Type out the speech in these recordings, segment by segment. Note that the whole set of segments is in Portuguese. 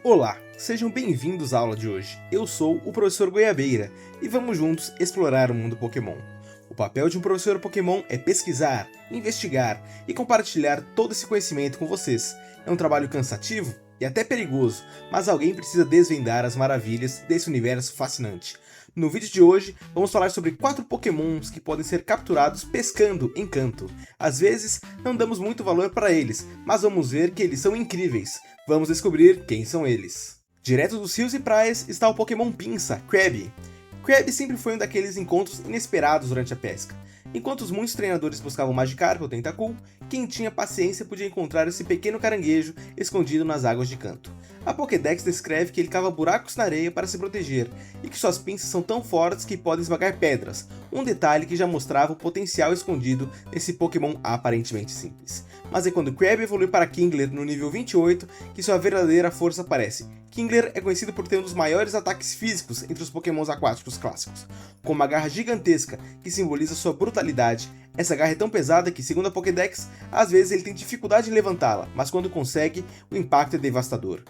Olá, sejam bem-vindos à aula de hoje. Eu sou o professor Goiabeira e vamos juntos explorar o mundo Pokémon. O papel de um professor Pokémon é pesquisar, investigar e compartilhar todo esse conhecimento com vocês. É um trabalho cansativo e até perigoso, mas alguém precisa desvendar as maravilhas desse universo fascinante. No vídeo de hoje, vamos falar sobre 4 Pokémons que podem ser capturados pescando em Kanto. Às vezes, não damos muito valor para eles, mas vamos ver que eles são incríveis. Vamos descobrir quem são eles. Direto dos rios e praias está o Pokémon Pinça, Krabby. Krabby sempre foi um daqueles encontros inesperados durante a pesca. Enquanto muitos treinadores buscavam Magikarp ou Tentacool, quem tinha paciência podia encontrar esse pequeno caranguejo escondido nas águas de Kanto. A Pokédex descreve que ele cava buracos na areia para se proteger, e que suas pinças são tão fortes que podem esmagar pedras, um detalhe que já mostrava o potencial escondido nesse Pokémon aparentemente simples. Mas é quando Krabby evolui para Kingler no nível 28 que sua verdadeira força aparece. Kingler é conhecido por ter um dos maiores ataques físicos entre os Pokémons aquáticos clássicos, com uma garra gigantesca que simboliza sua brutalidade. Essa garra é tão pesada que, segundo a Pokédex, às vezes ele tem dificuldade em levantá-la, mas quando consegue, o impacto é devastador.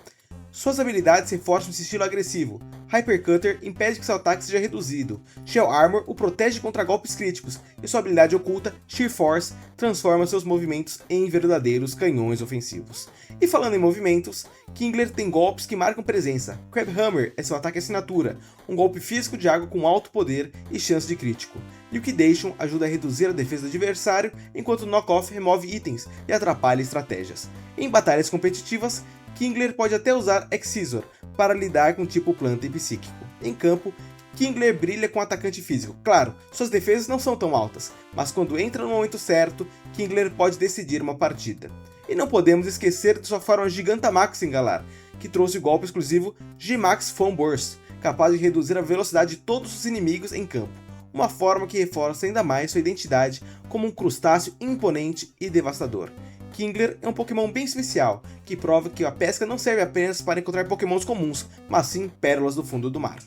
Suas habilidades reforçam esse estilo agressivo. Hyper Cutter impede que seu ataque seja reduzido. Shell Armor o protege contra golpes críticos, e sua habilidade oculta, Sheer Force, transforma seus movimentos em verdadeiros canhões ofensivos. E falando em movimentos, Kingler tem golpes que marcam presença. Crab Hammer é seu ataque assinatura, um golpe físico de água com alto poder e chance de crítico. Liquidation ajuda a reduzir a defesa do adversário, enquanto Knock-Off remove itens e atrapalha estratégias. Em batalhas competitivas, Kingler pode até usar Excisor para lidar com tipo planta e psíquico. Em campo, Kingler brilha com atacante físico. Claro, suas defesas não são tão altas, mas quando entra no momento certo, Kingler pode decidir uma partida. E não podemos esquecer de sua forma Gigantamax em Galar, que trouxe o golpe exclusivo G-Max Foam Burst, capaz de reduzir a velocidade de todos os inimigos em campo. Uma forma que reforça ainda mais sua identidade como um crustáceo imponente e devastador. Kingler é um Pokémon bem especial, que prova que a pesca não serve apenas para encontrar Pokémons comuns, mas sim pérolas do fundo do mar.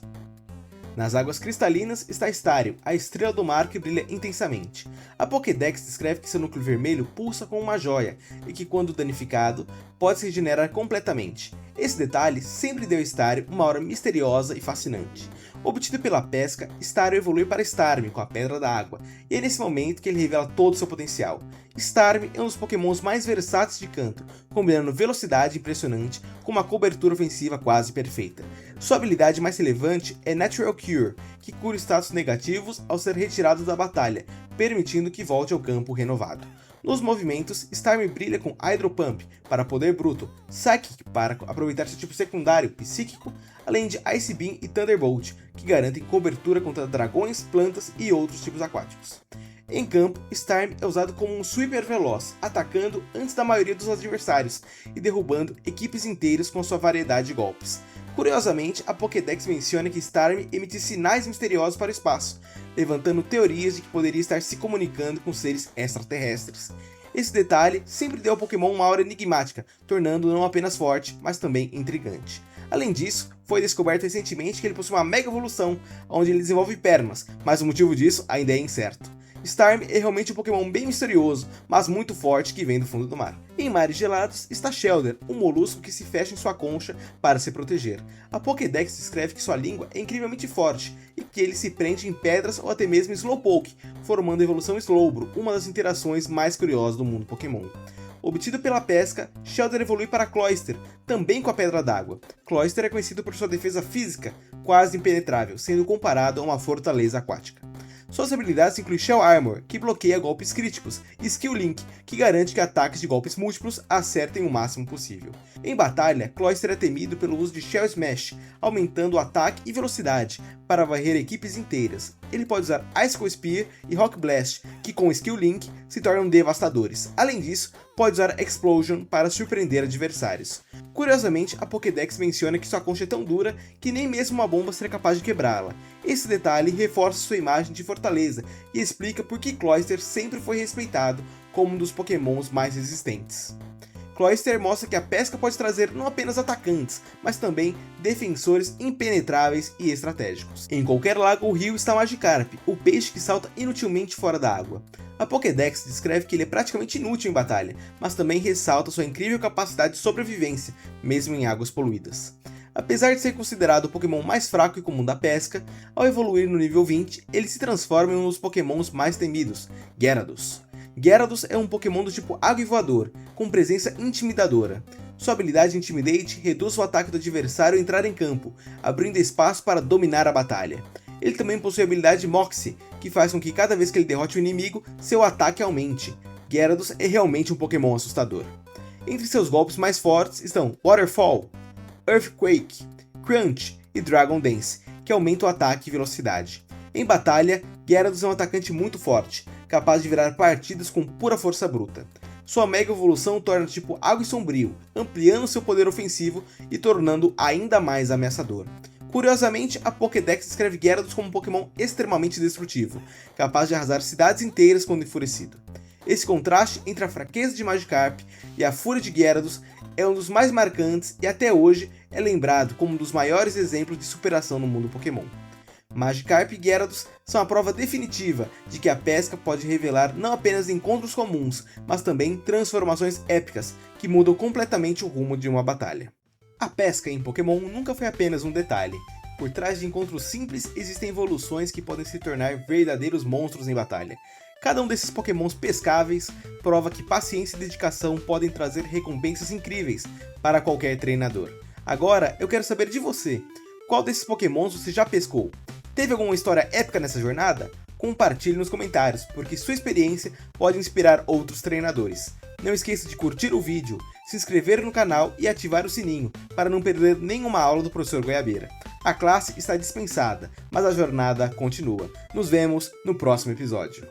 Nas águas cristalinas está Starion, a estrela do mar que brilha intensamente. A Pokédex descreve que seu núcleo vermelho pulsa como uma joia, e que quando danificado, pode se regenerar completamente. Esse detalhe sempre deu a Starion uma aura misteriosa e fascinante. Obtido pela pesca, Starion evolui para Starmie com a Pedra da Água, e é nesse momento que ele revela todo o seu potencial. Starmie é um dos Pokémons mais versáteis de Kanto, combinando velocidade impressionante com uma cobertura ofensiva quase perfeita. Sua habilidade mais relevante é Natural Cure, que cura status negativos ao ser retirado da batalha, permitindo que volte ao campo renovado. Nos movimentos, Starmie brilha com Hydro Pump para poder bruto, Psychic para aproveitar seu tipo secundário psíquico, além de Ice Beam e Thunderbolt, que garantem cobertura contra dragões, plantas e outros tipos aquáticos. Em campo, Starmie é usado como um sweeper veloz, atacando antes da maioria dos adversários e derrubando equipes inteiras com sua variedade de golpes. Curiosamente, a Pokédex menciona que Starmie emite sinais misteriosos para o espaço, levantando teorias de que poderia estar se comunicando com seres extraterrestres. Esse detalhe sempre deu ao Pokémon uma aura enigmática, tornando-o não apenas forte, mas também intrigante. Além disso, foi descoberto recentemente que ele possui uma mega evolução, onde ele desenvolve pernas, mas o motivo disso ainda é incerto. Starmie é realmente um Pokémon bem misterioso, mas muito forte que vem do fundo do mar. Em mares gelados está Shellder, um molusco que se fecha em sua concha para se proteger. A Pokédex descreve que sua língua é incrivelmente forte e que ele se prende em pedras ou até mesmo em Slowpoke, formando a evolução Slowbro, uma das interações mais curiosas do mundo Pokémon. Obtido pela pesca, Shellder evolui para Cloyster, também com a Pedra d'Água. Cloyster é conhecido por sua defesa física quase impenetrável, sendo comparado a uma fortaleza aquática. Suas habilidades incluem Shell Armor, que bloqueia golpes críticos, e Skill Link, que garante que ataques de golpes múltiplos acertem o máximo possível. Em batalha, Cloyster é temido pelo uso de Shell Smash, aumentando o ataque e velocidade para varrer equipes inteiras. Ele pode usar Icicle Spear e Rock Blast, que com Skill Link se tornam devastadores. Além disso, pode usar Explosion para surpreender adversários. Curiosamente, a Pokédex menciona que sua concha é tão dura que nem mesmo uma bomba seria capaz de quebrá-la. Esse detalhe reforça sua imagem de fortaleza e explica por que Cloyster sempre foi respeitado como um dos Pokémons mais resistentes. Cloyster mostra que a pesca pode trazer não apenas atacantes, mas também defensores impenetráveis e estratégicos. Em qualquer lago ou rio está Magikarp, o peixe que salta inutilmente fora da água. A Pokédex descreve que ele é praticamente inútil em batalha, mas também ressalta sua incrível capacidade de sobrevivência, mesmo em águas poluídas. Apesar de ser considerado o Pokémon mais fraco e comum da pesca, ao evoluir no nível 20, ele se transforma em um dos Pokémons mais temidos, Gyarados. Gyarados é um Pokémon do tipo Água e Voador, com presença intimidadora. Sua habilidade Intimidate reduz o ataque do adversário ao entrar em campo, abrindo espaço para dominar a batalha. Ele também possui a habilidade Moxie, que faz com que cada vez que ele derrote o inimigo, seu ataque aumente. Gyarados é realmente um Pokémon assustador. Entre seus golpes mais fortes estão Waterfall, Earthquake, Crunch e Dragon Dance, que aumentam o ataque e velocidade. Em batalha, Gyarados é um atacante muito forte, capaz de virar partidas com pura força bruta. Sua Mega Evolução torna o tipo Água e Sombrio, ampliando seu poder ofensivo e tornando ainda mais ameaçador. Curiosamente, a Pokédex descreve Gyarados como um Pokémon extremamente destrutivo, capaz de arrasar cidades inteiras quando enfurecido. Esse contraste entre a fraqueza de Magikarp e a fúria de Gyarados é um dos mais marcantes e até hoje é lembrado como um dos maiores exemplos de superação no mundo Pokémon. Magikarp e Gyarados são a prova definitiva de que a pesca pode revelar não apenas encontros comuns, mas também transformações épicas que mudam completamente o rumo de uma batalha. A pesca em Pokémon nunca foi apenas um detalhe. Por trás de encontros simples existem evoluções que podem se tornar verdadeiros monstros em batalha. Cada um desses Pokémons pescáveis prova que paciência e dedicação podem trazer recompensas incríveis para qualquer treinador. Agora eu quero saber de você, qual desses Pokémons você já pescou? Teve alguma história épica nessa jornada? Compartilhe nos comentários, porque sua experiência pode inspirar outros treinadores. Não esqueça de curtir o vídeo, se inscrever no canal e ativar o sininho para não perder nenhuma aula do Professor Goiabeira. A classe está dispensada, mas a jornada continua. Nos vemos no próximo episódio.